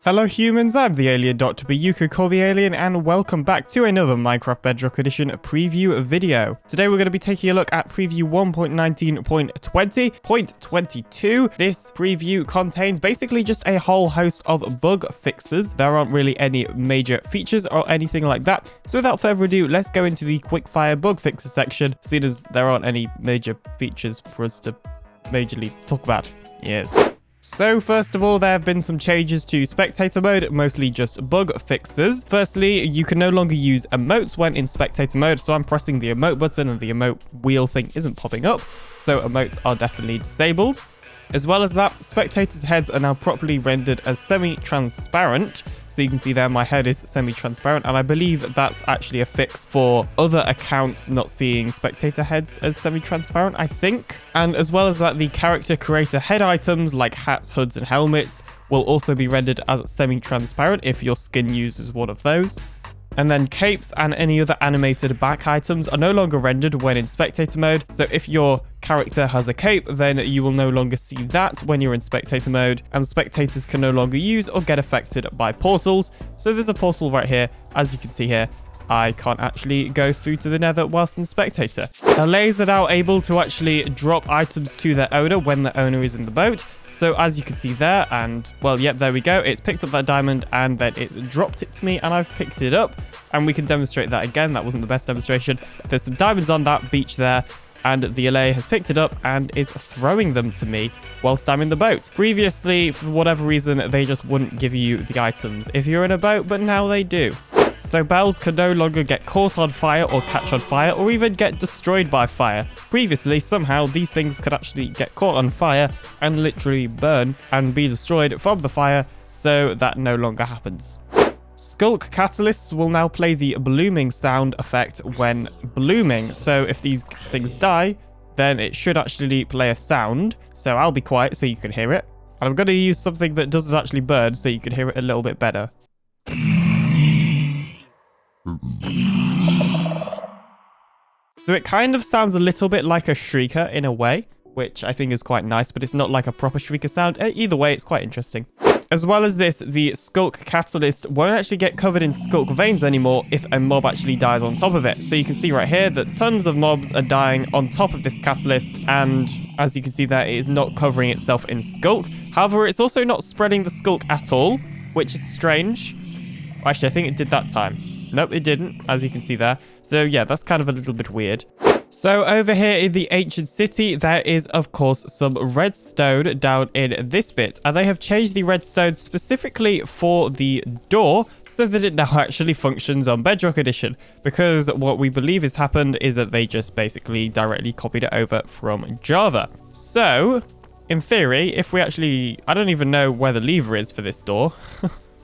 Hello humans, I'm the TheAlienDoctor, but you could call the Alien, and welcome back to another Minecraft Bedrock Edition preview video. Today we're going to be taking a look at preview 1.19.20.22. This preview contains basically just a whole host of bug fixes. There aren't really any major features or anything like that. So without further ado, let's go into the quickfire bug fixes section, seeing as there aren't any major features for us to majorly talk about. Yes. So first of all, there have been some changes to Spectator Mode, mostly just bug fixes. Firstly, you can no longer use emotes when in Spectator Mode, so I'm pressing the emote button and the emote wheel thing isn't popping up, so emotes are definitely disabled. As well as that, spectators' heads are now properly rendered as semi-transparent. So you can see there my head is semi-transparent, and I believe that's actually a fix for other accounts not seeing spectator heads as semi-transparent, I think. And as well as that, the character creator head items like hats, hoods, and helmets will also be rendered as semi-transparent if your skin uses one of those. And then capes and any other animated back items are no longer rendered when in spectator mode. So if your character has a cape, then you will no longer see that when you're in spectator mode, and spectators can no longer use or get affected by portals. So there's a portal right here, as you can see here. I can't actually go through to the nether whilst in spectator. Allays are now able to actually drop items to their owner when the owner is in the boat. So as you can see there, and well, yep, there we go. It's picked up that diamond and then it dropped it to me and I've picked it up. And we can demonstrate that again. That wasn't the best demonstration. There's some diamonds on that beach there, and the Allay has picked it up and is throwing them to me whilst I'm in the boat. Previously, for whatever reason, they just wouldn't give you the items if you're in a boat, but now they do. So bells can no longer get caught on fire or catch on fire or even get destroyed by fire. Previously, somehow, these things could actually get caught on fire and literally burn and be destroyed from the fire, so that no longer happens. Skulk catalysts will now play the blooming sound effect when blooming, so if these things die, then it should actually play a sound. So I'll be quiet so you can hear it. And I'm going to use something that doesn't actually burn so you can hear it a little bit better. So it kind of sounds a little bit like a shrieker in a way, which I think is quite nice, but it's not like a proper shrieker sound. Either way, it's quite interesting. As well as this, the Skulk Catalyst won't actually get covered in Skulk Veins anymore if a mob actually dies on top of it. So you can see right here that tons of mobs are dying on top of this Catalyst, and as you can see there, it is not covering itself in Skulk. However, it's also not spreading the Skulk at all, which is strange. Actually, I think it did that time. Nope, it didn't, as you can see there. So yeah, that's kind of a little bit weird. So over here in the ancient city, there is, of course, some redstone down in this bit. And they have changed the redstone specifically for the door so that it now actually functions on Bedrock Edition. Because what we believe has happened is that they just basically directly copied it over from Java. So, in theory, if we actually... I don't even know where the lever is for this door.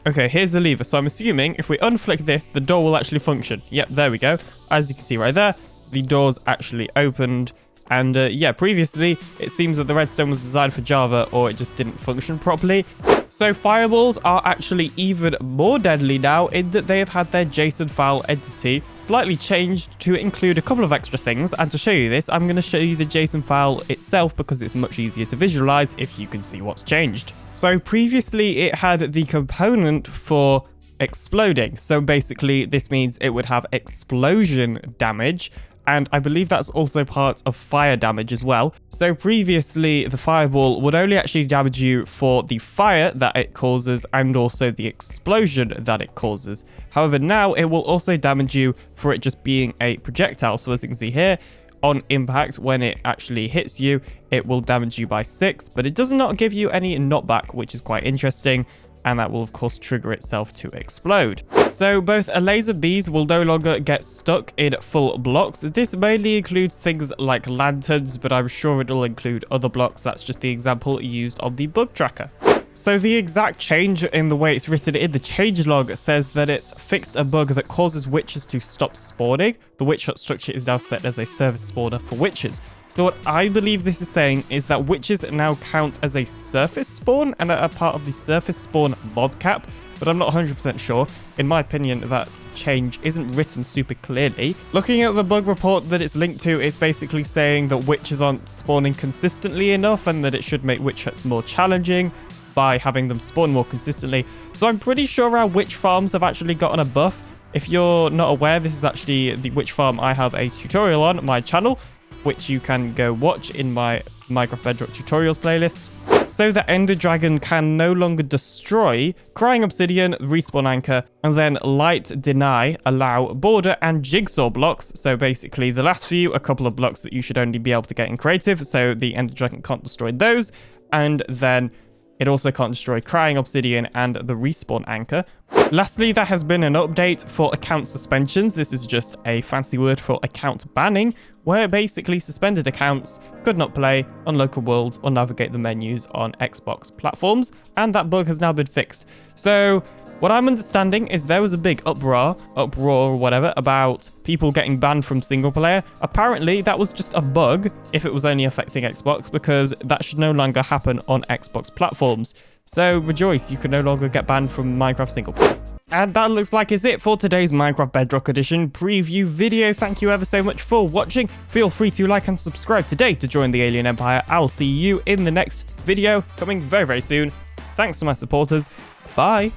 Okay, here's the lever. So I'm assuming if we unflick this, the door will actually function. Yep, there we go. As you can see right there, the door's actually opened. And yeah, previously, it seems that the redstone was designed for Java, or it just didn't function properly. So fireballs are actually even more deadly now in that they have had their JSON file entity slightly changed to include a couple of extra things. And to show you this, I'm going to show you the JSON file itself because it's much easier to visualize if you can see what's changed. So previously, it had the component for exploding. So basically, this means it would have explosion damage. And I believe that's also part of fire damage as well. So previously, the fireball would only actually damage you for the fire that it causes and also the explosion that it causes. However, now it will also damage you for it just being a projectile. So as you can see here, on impact, when it actually hits you, it will damage you by 6, but it does not give you any knockback, which is quite interesting. And that will, of course, trigger itself to explode. So both Allays and bees will no longer get stuck in full blocks. This mainly includes things like lanterns, but I'm sure it'll include other blocks. That's just the example used on the bug tracker. So the exact change in the way it's written in the changelog says that it's fixed a bug that causes witches to stop spawning. The witch hut structure is now set as a service spawner for witches. So what I believe this is saying is that witches now count as a surface spawn and are a part of the surface spawn mob cap, but I'm not 100% sure. In my opinion, that change isn't written super clearly. Looking at the bug report that it's linked to, it's basically saying that witches aren't spawning consistently enough and that it should make witch huts more challenging. by having them spawn more consistently. So I'm pretty sure around witch farms have actually gotten a buff. If you're not aware, this is actually the witch farm I have a tutorial on my channel, which you can go watch in my Minecraft Bedrock tutorials playlist. So the Ender Dragon can no longer destroy Crying Obsidian, Respawn Anchor, and then Light Deny allow border and jigsaw blocks. So basically the last few, a couple of blocks that you should only be able to get in creative, so the Ender Dragon can't destroy those, and then it also can't destroy Crying Obsidian and the Respawn Anchor. Lastly, there has been an update for account suspensions. This is just a fancy word for account banning, where basically suspended accounts could not play on local worlds or navigate the menus on Xbox platforms, and that bug has now been fixed. So what I'm understanding is there was a big uproar or whatever about people getting banned from single player. Apparently that was just a bug if it was only affecting Xbox, because that should no longer happen on Xbox platforms. So rejoice, you can no longer get banned from Minecraft single player. And that looks like it's it for today's Minecraft Bedrock Edition preview video. Thank you ever so much for watching. Feel free to like and subscribe today to join the Alien Empire. I'll see you in the next video coming very, very soon. Thanks to my supporters. Bye.